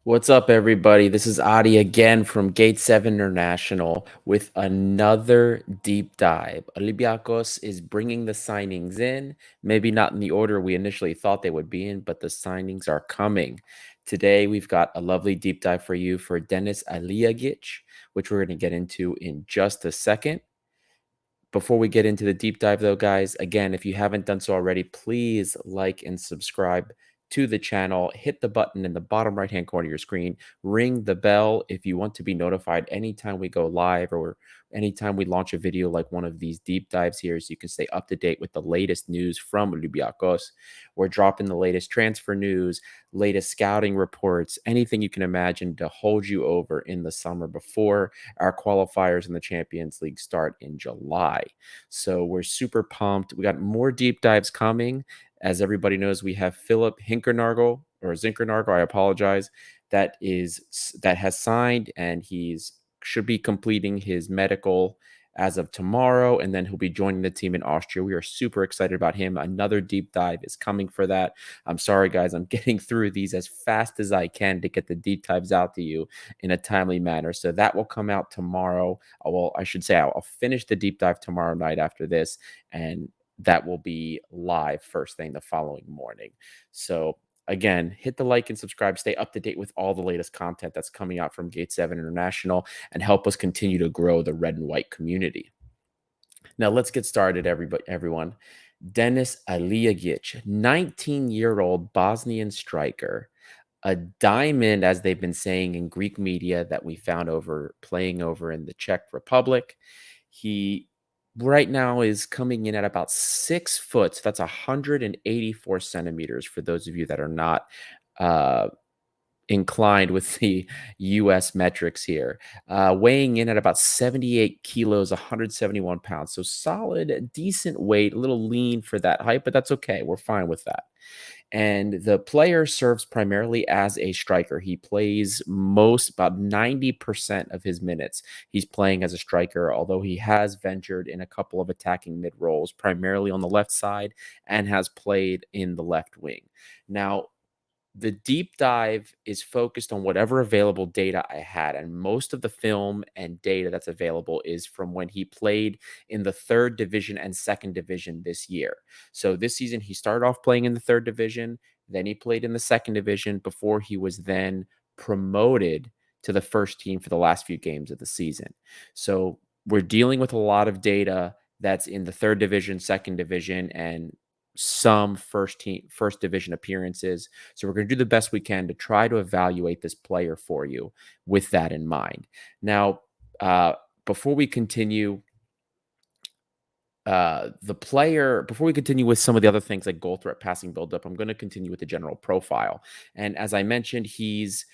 What's up, everybody? This is Adi again from Gate 7 International with another deep dive. Olympiakos is bringing the signings in, maybe not in the order we initially thought they would be in, but the signings are coming. Today, we've got a lovely deep dive for you for Denis Alijagic, which we're going to get into in just a second. Before we get into the deep dive, though, guys, again, if you haven't done so already, please like and subscribe to the channel. Hit the button in the bottom right hand corner of your screen. Ring the bell if you want to be notified anytime we go live or anytime we launch a video like one of these deep dives here, so you can stay up to date with the latest news from Olympiakos. We're dropping the latest transfer news, latest scouting reports, anything you can imagine to hold you over in the summer before our qualifiers in the Champions League start in July. So we're super pumped. We got more deep dives coming. As everybody knows, we have Philip Hinkernagel or Zinkernagel, I apologize, that has signed, and he's should be completing his medical as of tomorrow, and then he'll be joining the team in Austria. We are super excited about him. Another deep dive is coming for that. I'm sorry, guys. I'm getting through these as fast as I can to get the deep dives out to you in a timely manner. So that will come out tomorrow. Well, I should say I'll finish the deep dive tomorrow night after this, and that will be live first thing the following morning. So again, hit the like and subscribe. Stay up to date with all the latest content that's coming out from Gate 7 International and help us continue to grow the red and white community. Now let's get started, everyone. Denis Alijagic, 19-year-old Bosnian striker, a diamond, as they've been saying in Greek media, that we found playing over in the Czech Republic. He right now is coming in at about 6 foot. So that's 184 centimeters for those of you that are not uh, inclined with the US metrics here, weighing in at about 78 kilos, 171 pounds. So solid, decent weight, a little lean for that height, but that's okay. We're fine with that. And the player serves primarily as a striker. He plays about 90% of his minutes. He's playing as a striker, although he has ventured in a couple of attacking mid roles, primarily on the left side, and has played in the left wing. Now, the deep dive is focused on whatever available data I had, and most of the film and data that's available is from when he played in the third division and second division this year. So this season, he started off playing in the third division, then he played in the second division before he was then promoted to the first team for the last few games of the season. So we're dealing with a lot of data that's in the third division, second division, and some first division appearances. So we're going to do the best we can to try to evaluate this player for you with that in mind. Now, uh, before we continue, before we continue with some of the other things like goal threat, passing, build up, I'm going to continue with the general profile. And as I mentioned, he's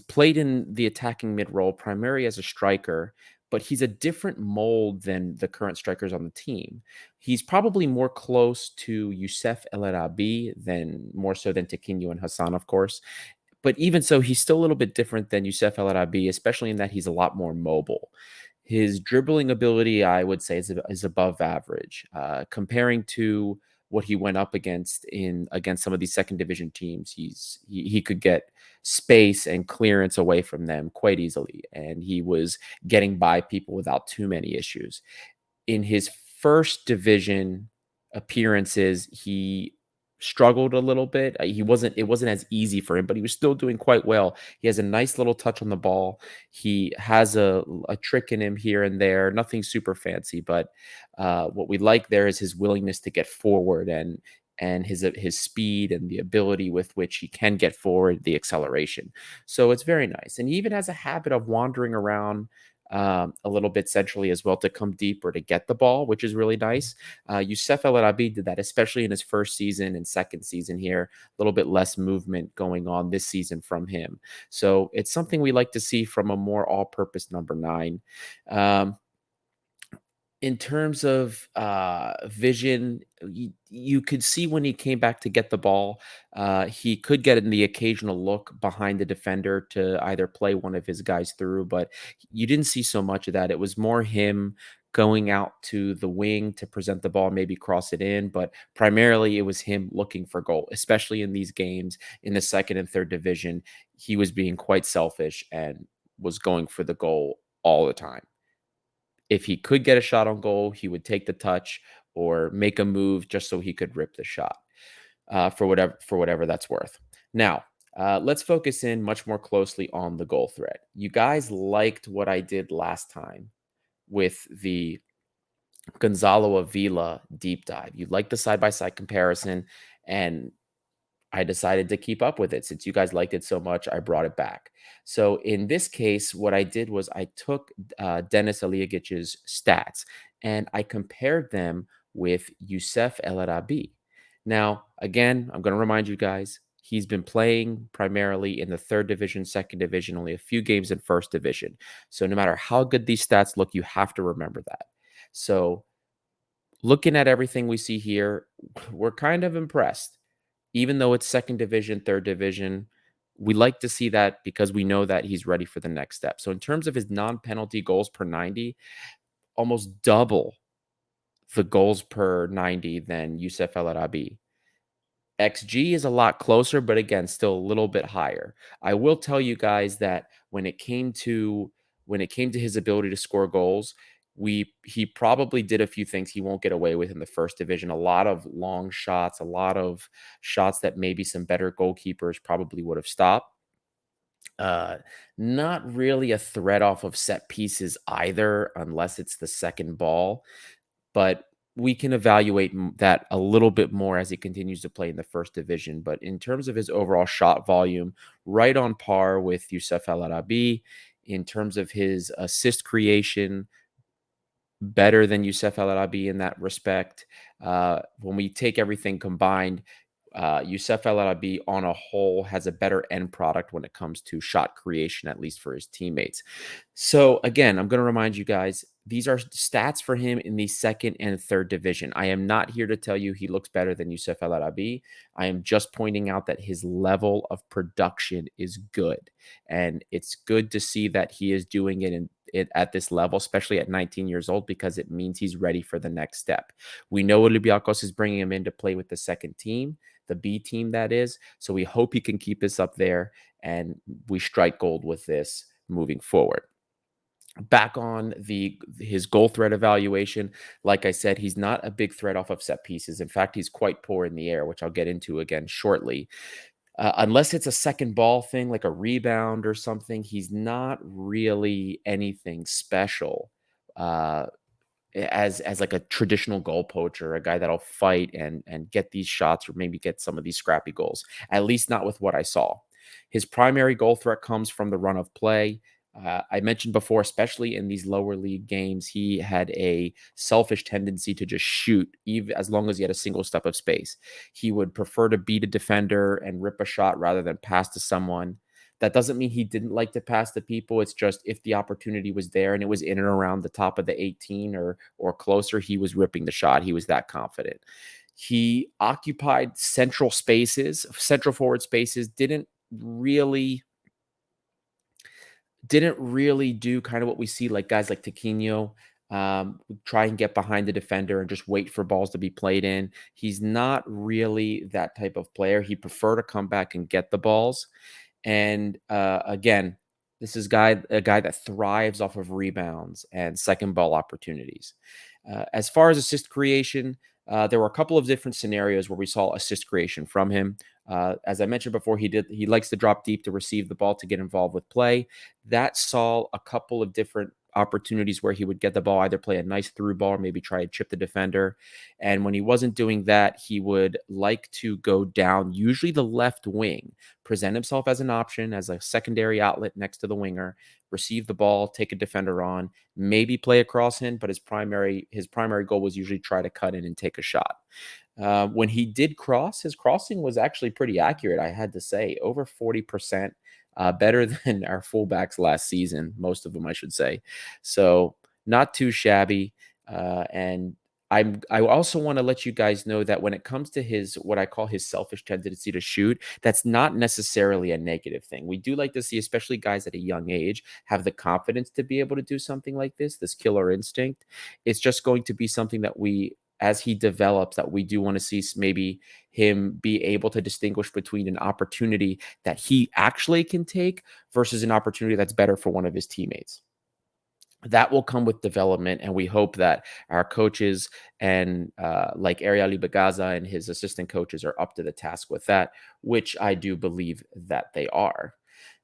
played in the attacking mid role primarily as a striker, but he's a different mold than the current strikers on the team. He's probably more close to Youssef El Arabi than more so than Tiquinho and Hassan, of course. But even so, he's still a little bit different than Youssef El Arabi, especially in that he's a lot more mobile. His dribbling ability, I would say, is above average. Comparing to what he went up against some of these second division teams, he could get space and clearance away from them quite easily, and he was getting by people without too many issues. In his first division appearances, he struggled a little bit. It wasn't as easy for him, but he was still doing quite well. He has a nice little touch on the ball. He has a trick in him here and there, nothing super fancy, but what we like there is his willingness to get forward and his speed and the ability with which he can get forward, the acceleration. So it's very nice. And he even has a habit of wandering around a little bit centrally as well to come deeper to get the ball, which is really nice. Youssef El Arabi did that, especially in his first season and second season here. A little bit less movement going on this season from him. So it's something we like to see from a more all-purpose number 9. Um, in terms of vision, you could see when he came back to get the ball, he could get in the occasional look behind the defender to either play one of his guys through, but you didn't see so much of that. It was more him going out to the wing to present the ball, maybe cross it in, but primarily it was him looking for goal, especially in these games in the second and third division. He was being quite selfish and was going for the goal all the time. If he could get a shot on goal, he would take the touch or make a move just so he could rip the shot, for whatever that's worth. Now, let's focus in much more closely on the goal threat. You guys liked what I did last time with the Gonzalo Avila deep dive. You liked the side by side comparison, and I decided to keep up with it. Since you guys liked it so much, I brought it back. So in this case, what I did was I took Denis Alijagic's stats and I compared them with Youssef El Arabi. Now, again, I'm going to remind you guys, he's been playing primarily in the third division, second division, only a few games in first division. So no matter how good these stats look, you have to remember that. So looking at everything we see here, we're kind of impressed. Even though it's second division, third division, we like to see that because we know that he's ready for the next step. So in terms of his non-penalty goals per 90, almost double the goals per 90 than Youssef El Arabi. XG is a lot closer, but again, still a little bit higher. I will tell you guys that when it came to his ability to score goals, he probably did a few things he won't get away with in the first division. A lot of long shots, a lot of shots that maybe some better goalkeepers probably would have stopped. Uh, Not really a threat off of set pieces either, unless it's the second ball, but we can evaluate that a little bit more as he continues to play in the first division. But in terms of his overall shot volume, right on par with Youssef El Arabi. In terms of his assist creation, better than Youssef El Arabi in that respect. When we take everything combined, Youssef El Arabi on a whole has a better end product when it comes to shot creation, at least for his teammates. So again, I'm going to remind you guys, these are stats for him in the second and third division. I am not here to tell you he looks better than Youssef El Arabi. I am just pointing out that his level of production is good. And it's good to see that he is doing it at this level, especially at 19 years old, because it means he's ready for the next step. We know Olympiakos is bringing him in to play with the second team, the B team, that is. So we hope he can keep this up there and we strike gold with this moving forward. Back on his goal threat evaluation, like I said, he's not a big threat off of set pieces. In fact, he's quite poor in the air, which I'll get into again shortly. Unless it's a second ball thing, like a rebound or something, he's not really anything special. Uh, as like a traditional goal poacher, a guy that'll fight and get these shots or maybe get some of these scrappy goals. At least not with what I saw. His primary goal threat comes from the run of play. I mentioned before, especially in these lower league games, he had a selfish tendency to just shoot, even as long as he had a single step of space. He would prefer to beat a defender and rip a shot rather than pass to someone. That doesn't mean he didn't like to pass to people. It's just if the opportunity was there and it was in and around the top of the 18 or closer, he was ripping the shot. He was that confident. He occupied central spaces, central forward spaces, didn't really do kind of what we see like guys like Tiquinho, try and get behind the defender and just wait for balls to be played in. He's not really that type of player. He prefer to come back and get the balls. And again, this is a guy that thrives off of rebounds and second ball opportunities. As far as assist creation, there were a couple of different scenarios where we saw assist creation from him. As I mentioned before, he likes to drop deep to receive the ball to get involved with play. That saw a couple of different opportunities where he would get the ball, either play a nice through ball or maybe try to chip the defender. And when he wasn't doing that, he would like to go down, usually the left wing, present himself as an option, as a secondary outlet next to the winger, receive the ball, take a defender on, maybe play across him, but his primary goal was usually try to cut in and take a shot. When he did cross, his crossing was actually pretty accurate, I had to say, over 40%, better than our fullbacks last season, most of them, I should say. So not too shabby. And I also want to let you guys know that when it comes to his what I call his selfish tendency to shoot, that's not necessarily a negative thing. We do like to see, especially guys at a young age, have the confidence to be able to do something like this killer instinct. It's just going to be something that we, as he develops, that we do want to see maybe him be able to distinguish between an opportunity that he actually can take versus an opportunity that's better for one of his teammates. That will come with development, and we hope that our coaches and like Ariel Ibagaza and his assistant coaches are up to the task with that, which I do believe that they are.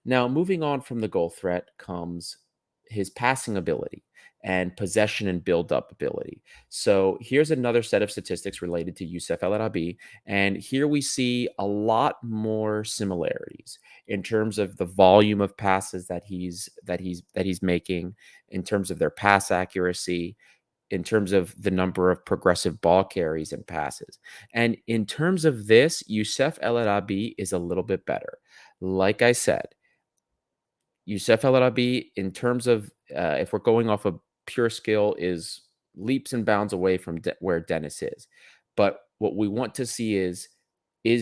Now, moving on from the goal threat comes his passing ability and possession and build up ability. So here's another set of statistics related to Youssef El Arabi, and here we see a lot more similarities in terms of the volume of passes that he's making, in terms of their pass accuracy, in terms of the number of progressive ball carries and passes. And in terms of this, Youssef El Arabi is a little bit better. Like I said, Youssef El Arabi, in terms of if we're going off of pure skill, is leaps and bounds away from where Dennis is. But what we want to see is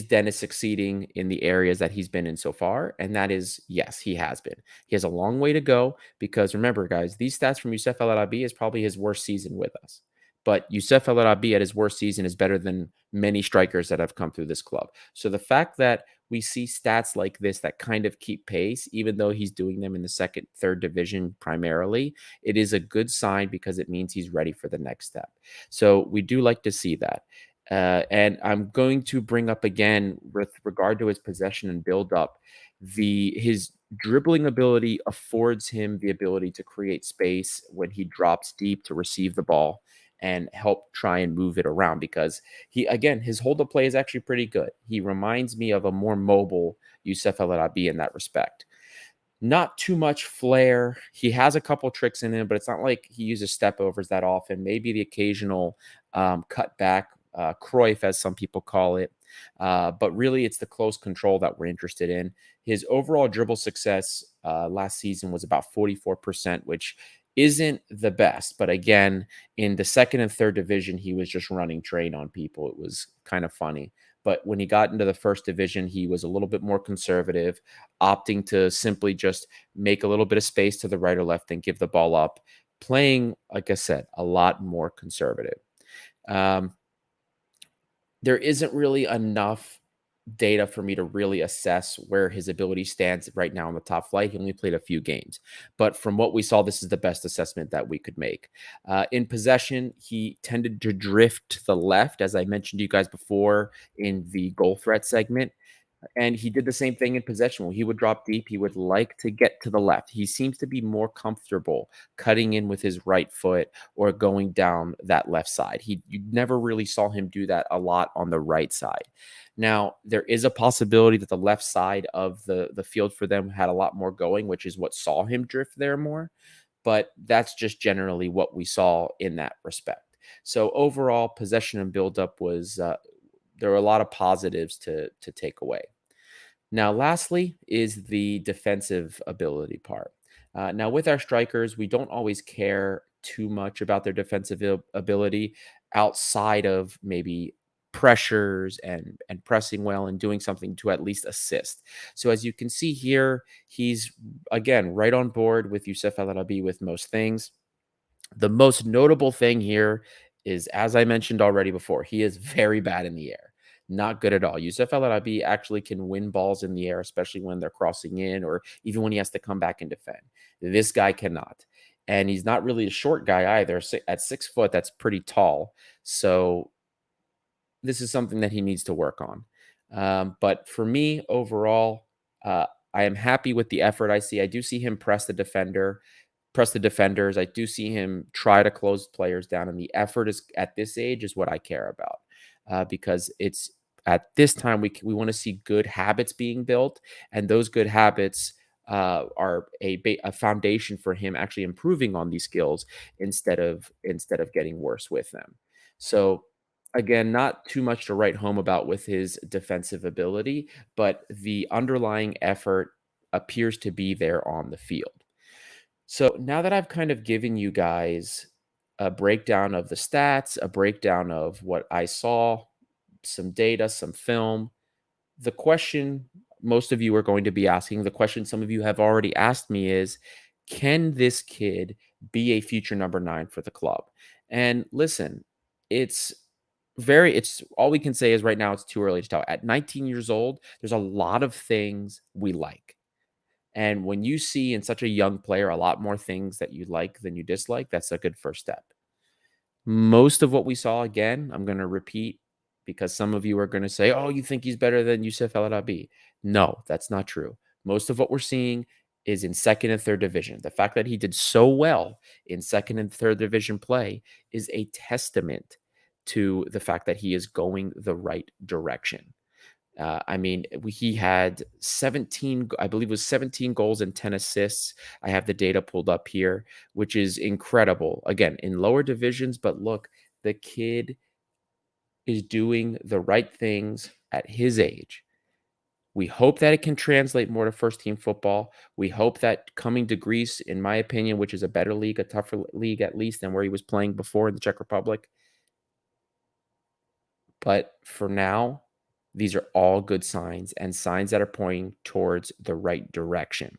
Dennis succeeding in the areas that he's been in so far? And that is, yes, he has been. He has a long way to go because remember, guys, these stats from Youssef El Arabi is probably his worst season with us. But Youssef El Arabi at his worst season is better than many strikers that have come through this club. So the fact that we see stats like this that kind of keep pace, even though he's doing them in the second, third division primarily, it is a good sign because it means he's ready for the next step. So we do like to see that. And I'm going to bring up again with regard to his possession and build up, his dribbling ability affords him the ability to create space when he drops deep to receive the ball and help try and move it around because his hold up play is actually pretty good. He reminds me of a more mobile Youssef El Arabi in that respect. Not too much flair. He has a couple tricks in him, but it's not like he uses step overs that often. Maybe the occasional cut back, Cruyff, as some people call it. But really, it's the close control that we're interested in. His overall dribble success last season was about 44%, which isn't the best. But again, in the second and third division, he was just running train on people. It was kind of funny. But when he got into the first division, he was a little bit more conservative, opting to simply just make a little bit of space to the right or left and give the ball up, playing, like I said, a lot more conservative. Um, there isn't really enough data for me to really assess where his ability stands right now in the top flight. He only played a few games, but from what we saw, this is the best assessment that we could make. In possession, he tended to drift to the left, as I mentioned to you guys before in the goal threat segment. And he did the same thing in possession. When he would drop deep, he would like to get to the left. He seems to be more comfortable cutting in with his right foot or going down that left side. You never really saw him do that a lot on the right side. Now, there is a possibility that the left side of the field for them had a lot more going, which is what saw him drift there more. But that's just generally what we saw in that respect. So overall, possession and buildup was there were a lot of positives to take away. Now, lastly, is the defensive ability part. Now, with our strikers, we don't always care too much about their defensive ability outside of maybe pressures and pressing well and doing something to at least assist. So as you can see here, he's again right on board with Youssef El Arabi with most things. The most notable thing here is, as I mentioned already before, he is very bad in the air. Not good at all. Youssef El Arabi actually can win balls in the air, especially when they're crossing in or even when he has to come back and defend. This guy cannot. And he's not really a short guy either. At 6 foot, that's pretty tall. So this is something that he needs to work on. But for me, overall, I am happy with the effort I see. I do see him press the defenders. I do see him try to close players down, and the effort is at this age is what I care about because it's at this time we want to see good habits being built, and those good habits are a foundation for him actually improving on these skills instead of getting worse with them. So again, not too much to write home about with his defensive ability, but the underlying effort appears to be there on the field. So now that I've kind of given you guys a breakdown of the stats, a breakdown of what I saw, some data, some film. The question most of you are going to be asking, the question some of you have already asked me is, can this kid be a future number 9 for the club? And listen, it's it's all we can say is right now it's too early to tell. At 19 years old, there's a lot of things we like. And when you see in such a young player a lot more things that you like than you dislike, that's a good first step. Most of what we saw, again, I'm going to repeat because some of you are going to say, oh, you think he's better than Yusuf El Arabi. No, that's not true. Most of what we're seeing is in second and third division. The fact that he did so well in second and third division play is a testament to the fact that he is going the right direction. I mean, he had 17, I believe it was 17 goals and 10 assists. I have the data pulled up here, which is incredible. Again, in lower divisions, but look, the kid is doing the right things at his age. We hope that it can translate more to first team football. We hope that coming to Greece, in my opinion, which is a better league, a tougher league at least than where he was playing before in the Czech Republic. But for now, these are all good signs and signs that are pointing towards the right direction.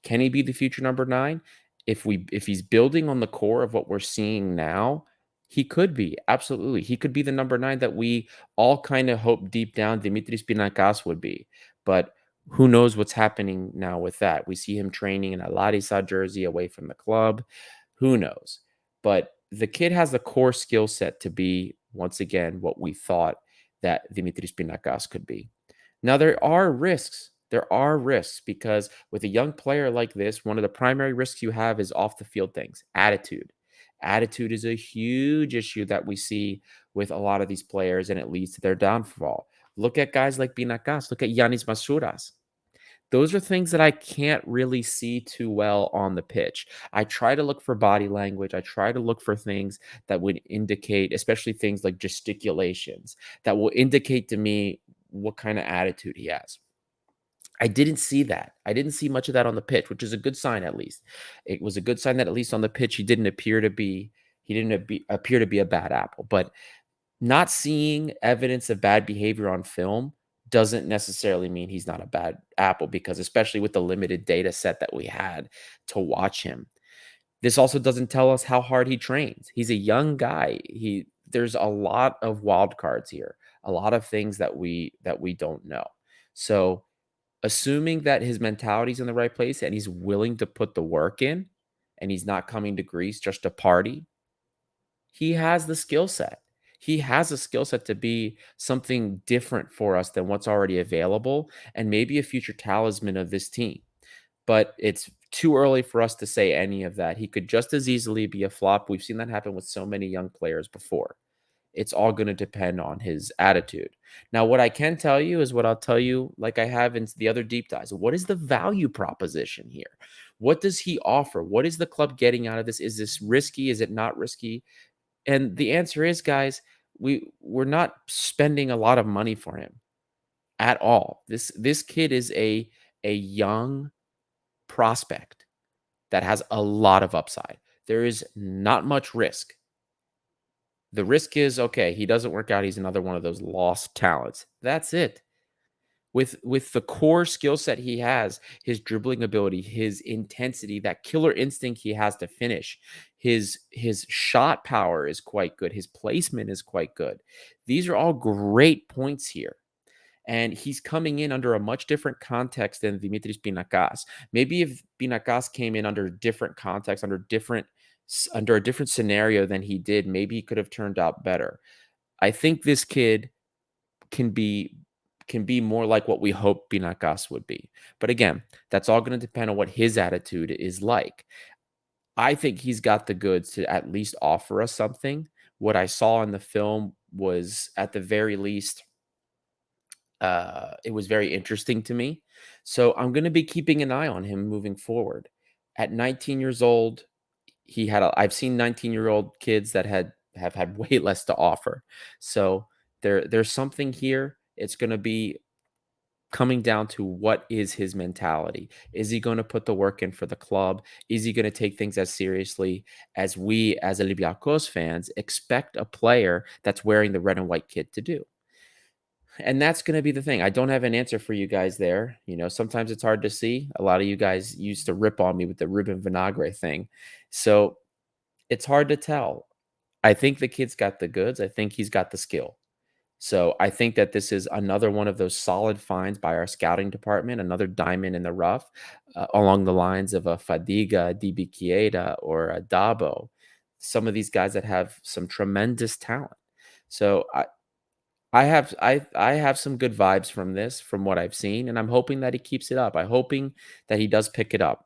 Can he be the future number 9? If he's building on the core of what we're seeing now, he could be. Absolutely. He could be the number 9 that we all kind of hope deep down Dimitris Pinakas would be. But who knows what's happening now with that? We see him training in a Larissa jersey away from the club. Who knows? But the kid has the core skill set to be, once again, what we thought that Dimitris Pinakas could be. Now, there are risks. There are risks because with a young player like this, one of the primary risks you have is off the field things, attitude. Attitude is a huge issue that we see with a lot of these players, and it leads to their downfall. Look at guys like Pinakas. Look at Yanis Masuras. Those are things that I can't really see too well on the pitch. I try to look for body language. I try to look for things that would indicate, especially things like gesticulations, that will indicate to me what kind of attitude he has. I didn't see that. I didn't see much of that on the pitch, which is a good sign at least. It was a good sign that at least on the pitch he didn't appear to be a bad apple. But not seeing evidence of bad behavior on film doesn't necessarily mean he's not a bad apple because especially with the limited data set that we had to watch him. This also doesn't tell us how hard he trains. He's a young guy. There's a lot of wild cards here, a lot of things that we don't know. So, assuming that his mentality's in the right place and he's willing to put the work in and he's not coming to Greece just to party, he has the skill set. He has a skill set to be something different for us than what's already available and maybe a future talisman of this team. But it's too early for us to say any of that. He could just as easily be a flop. We've seen that happen with so many young players before. It's all going to depend on his attitude. Now, what I can tell you is what I'll tell you, like I have in the other deep dives. What is the value proposition here? What does he offer? What is the club getting out of this? Is this risky? Is it not risky? And the answer is, guys, we're not spending a lot of money for him at all. This kid is a young prospect that has a lot of upside. There is not much risk. The risk is okay, he doesn't work out, he's another one of those lost talents. That's it. With the core skill set he has, his dribbling ability, his intensity, that killer instinct he has to finish, his shot power is quite good, his placement is quite good. These are all great points here. And he's coming in under a much different context than Dimitris Pinakas. Maybe if Pinakas came in under different context, under a different scenario than he did, maybe he could have turned out better. I think this kid can be more like what we hope Pinakas would be. But again, that's all going to depend on what his attitude is like. I think he's got the goods to at least offer us something. What I saw in the film was at the very least it was very interesting to me. So I'm going to be keeping an eye on him moving forward. At 19 years old, I've seen 19-year-old kids that have had way less to offer. So there's something here. It's going to be coming down to what is his mentality. Is he going to put the work in for the club? Is he going to take things as seriously as we, as Olympiacos fans, expect a player that's wearing the red and white kit to do? And that's going to be the thing. I don't have an answer for you guys there. Sometimes it's hard to see. A lot of you guys used to rip on me with the Ruben Vinagre thing. So it's hard to tell. I think the kid's got the goods. I think he's got the skill. So I think that this is another one of those solid finds by our scouting department, another diamond in the rough, along the lines of a Fadiga, DB Chieda, or a Dabo. Some of these guys that have some tremendous talent. So I have some good vibes from this, from what I've seen, and I'm hoping that he keeps it up. I'm hoping that he does pick it up.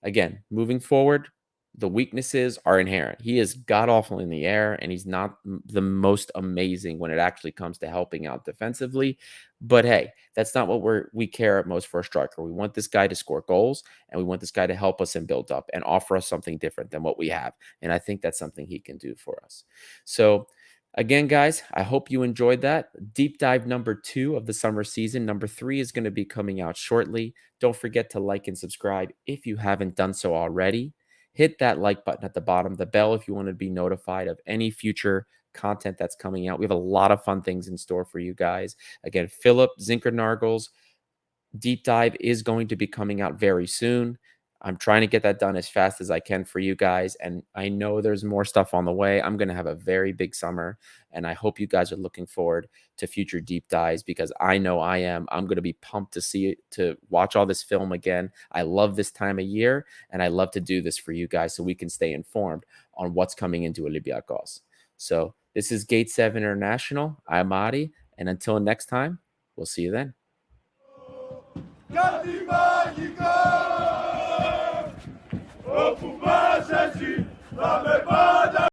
Again, moving forward, the weaknesses are inherent. He is god awful in the air, and he's not the most amazing when it actually comes to helping out defensively. But hey, that's not what we care at most for a striker. We want this guy to score goals, and we want this guy to help us and build up and offer us something different than what we have. And I think that's something he can do for us. So again, guys, I hope you enjoyed that. Deep dive number 2 of the summer season. Number 3 is going to be coming out shortly. Don't forget to like and subscribe if you haven't done so already. Hit that like button at the bottom, the bell if you want to be notified of any future content that's coming out. We have a lot of fun things in store for you guys. Again, Philip Zinkernagels deep dive is going to be coming out very soon. I'm trying to get that done as fast as I can for you guys. And I know there's more stuff on the way. I'm going to have a very big summer. And I hope you guys are looking forward to future deep dives because I know I am. I'm going to be pumped to see it, to watch all this film again. I love this time of year. And I love to do this for you guys so we can stay informed on what's coming into Olympiakos. So this is Gate 7 International. I'm Adi. And until next time, we'll see you then.